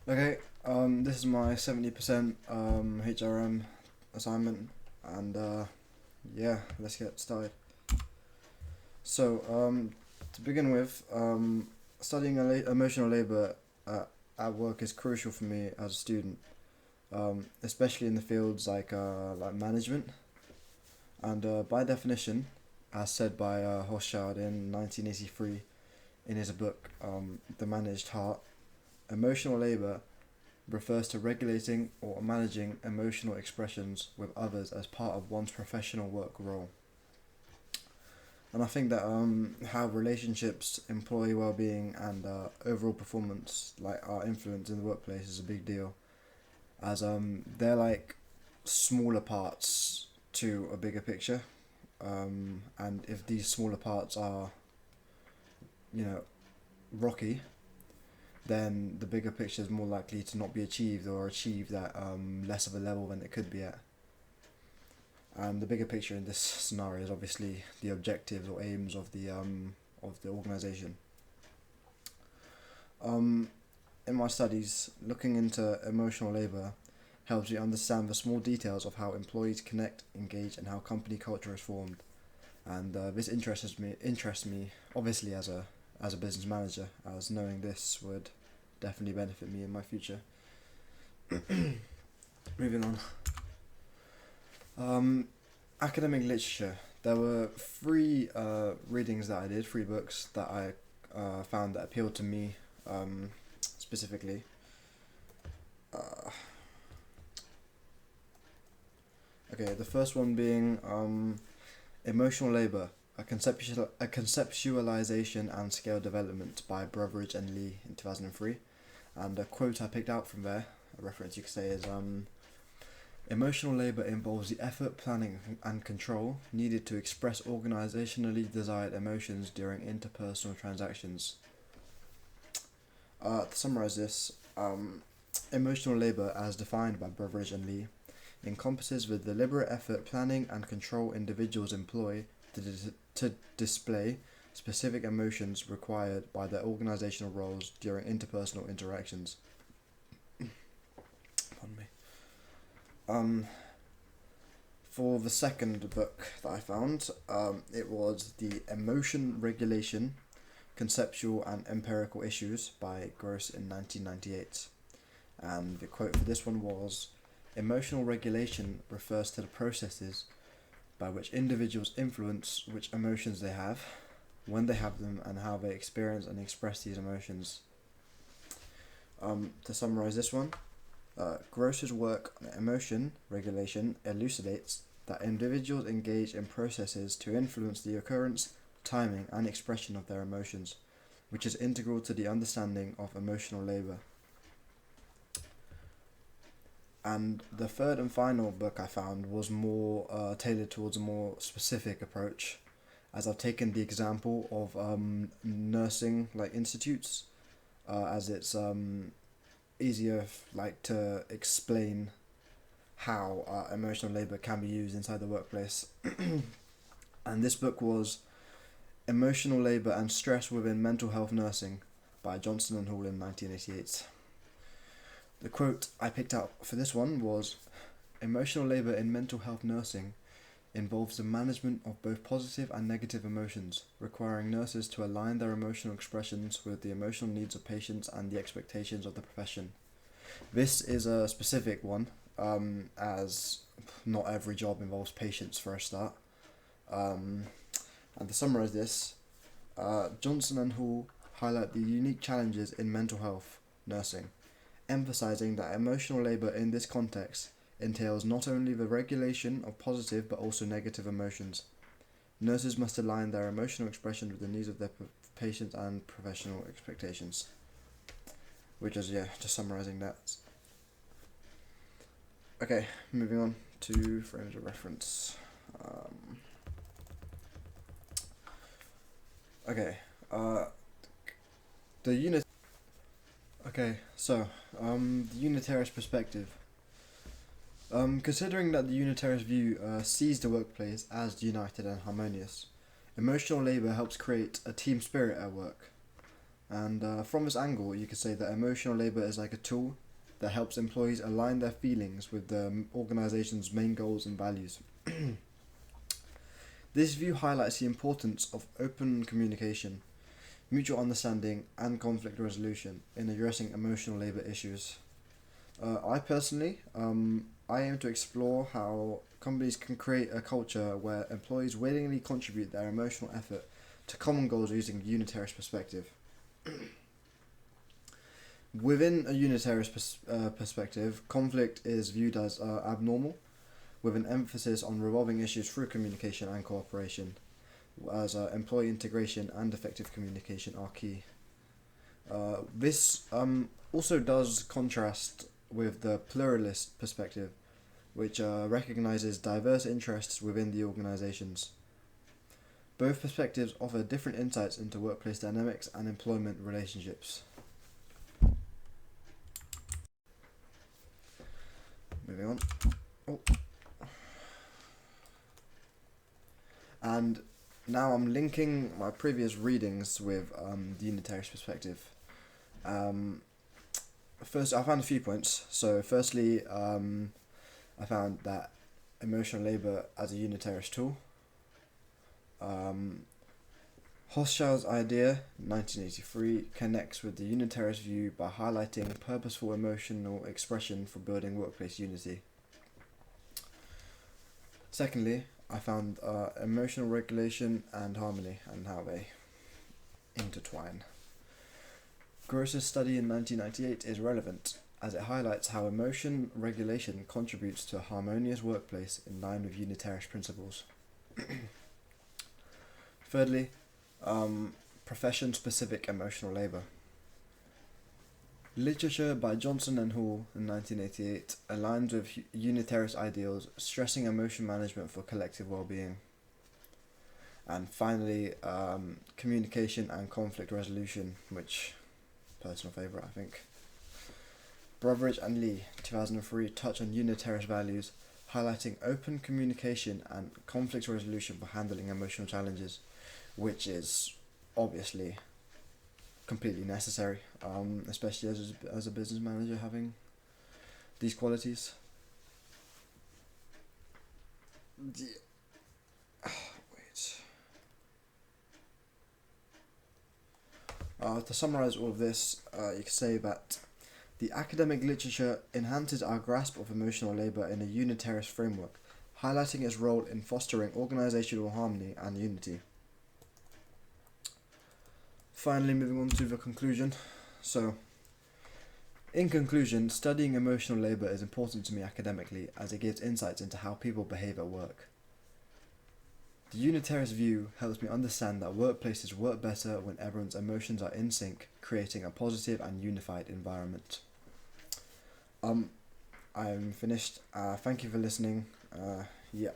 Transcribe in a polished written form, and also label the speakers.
Speaker 1: Okay, this is my 70% HRM assignment, and yeah, let's get started. So, to begin with, studying emotional labor at work is crucial for me as a student, especially in the fields like management, and by definition, as said by Hochschild in 1983 in his book The Managed Heart, emotional labor refers to regulating or managing emotional expressions with others as part of one's professional work role. And I think that how relationships, employee well-being, and overall performance are influenced in the workplace is a big deal, as they're like smaller parts to a bigger picture. And if these smaller parts are, you know, rocky, then the bigger picture is more likely to not be achieved or achieved at less of a level than it could be at. And the bigger picture in this scenario is obviously the objectives or aims of the organization. In my studies, looking into emotional labor helps me understand the small details of how employees connect, engage, and how company culture is formed. And this interests me obviously as a business manager, as knowing this would definitely benefit me in my future. Moving on. Academic literature. There were three readings that I did, three books that I found that appealed to me specifically. Okay, the first one being Emotional Labor, a conceptualization and scale development by Brotheridge and Lee in 2003. And a quote I picked out from there, a reference you could say, is emotional labor involves the effort, planning, and control needed to express organizationally desired emotions during interpersonal transactions. To summarize this, emotional labor, as defined by Brotheridge and Lee, encompasses the deliberate effort, planning, and control individuals employ to display specific emotions required by their organizational roles during interpersonal interactions. Pardon me. For the second book that I found, it was The Emotion Regulation, Conceptual and Empirical Issues by Gross in 1998. And the quote for this one was, "Emotional regulation refers to the processes by which individuals influence which emotions they have, when they have them, and how they experience and express these emotions." To summarize this one, Gross's work on emotion regulation elucidates that individuals engage in processes to influence the occurrence, timing, and expression of their emotions, which is integral to the understanding of emotional labor. And the third and final book I found was more tailored towards a more specific approach, as I've taken the example of nursing institutes, as it's easier to explain how emotional labor can be used inside the workplace. And this book was Emotional Labor and Stress Within Mental Health Nursing by Johnson and Hall in 1988. The quote I picked out for this one was, "Emotional labor in mental health nursing involves the management of both positive and negative emotions, requiring nurses to align their emotional expressions with the emotional needs of patients and the expectations of the profession." This is a specific one, as not every job involves patients for a start. And to summarize this, Johnson and Hall highlight the unique challenges in mental health nursing, emphasizing that emotional labor in this context entails not only the regulation of positive but also negative emotions. Nurses must align their emotional expression with the needs of their patients and professional expectations. Which is, just summarizing that. Okay, moving on to frames of reference. The unit. Okay, so the Unitarist perspective. Considering that the Unitarist view sees the workplace as united and harmonious, emotional labor helps create a team spirit at work. And from this angle, you could say that emotional labor is like a tool that helps employees align their feelings with the organization's main goals and values. This view highlights the importance of open communication, mutual understanding, and conflict resolution in addressing emotional labor issues. I personally, I aim to explore how companies can create a culture where employees willingly contribute their emotional effort to common goals using a unitarist perspective. Within a unitarist perspective, conflict is viewed as abnormal, with an emphasis on resolving issues through communication and cooperation, as employee integration and effective communication are key. This also does contrast with the pluralist perspective, which recognizes diverse interests within the organizations. Both perspectives offer different insights into workplace dynamics and employment relationships. Moving on. Oh. And now I'm linking my previous readings with the unitarist perspective. First, I found a few points. So, firstly, I found that emotional labor as a unitarist tool. Hochschild's idea, 1983, connects with the unitarist view by highlighting purposeful emotional expression for building workplace unity. Secondly, I found emotional regulation and harmony and how they intertwine. Gross's study in 1998 is relevant as it highlights how emotion regulation contributes to a harmonious workplace in line with unitarist principles. Thirdly, profession-specific emotional labor. Literature by Johnson and Hall in 1988 aligns with unitarist ideals, stressing emotion management for collective well-being. And finally, communication and conflict resolution, which personal favourite, I think. Brotheridge and Lee, 2003, touch on unitarist values, highlighting open communication and conflict resolution for handling emotional challenges, which is obviously completely necessary, especially as a business manager having these qualities. To summarize all of this, you could say that the academic literature enhances our grasp of emotional labor in a unitarist framework, highlighting its role in fostering organizational harmony and unity. Finally, moving on to the conclusion. So, in conclusion, studying emotional labor is important to me academically as it gives insights into how people behave at work. The unitarist view helps me understand that workplaces work better when everyone's emotions are in sync, creating a positive and unified environment. I'm finished. Thank you for listening. Yeah.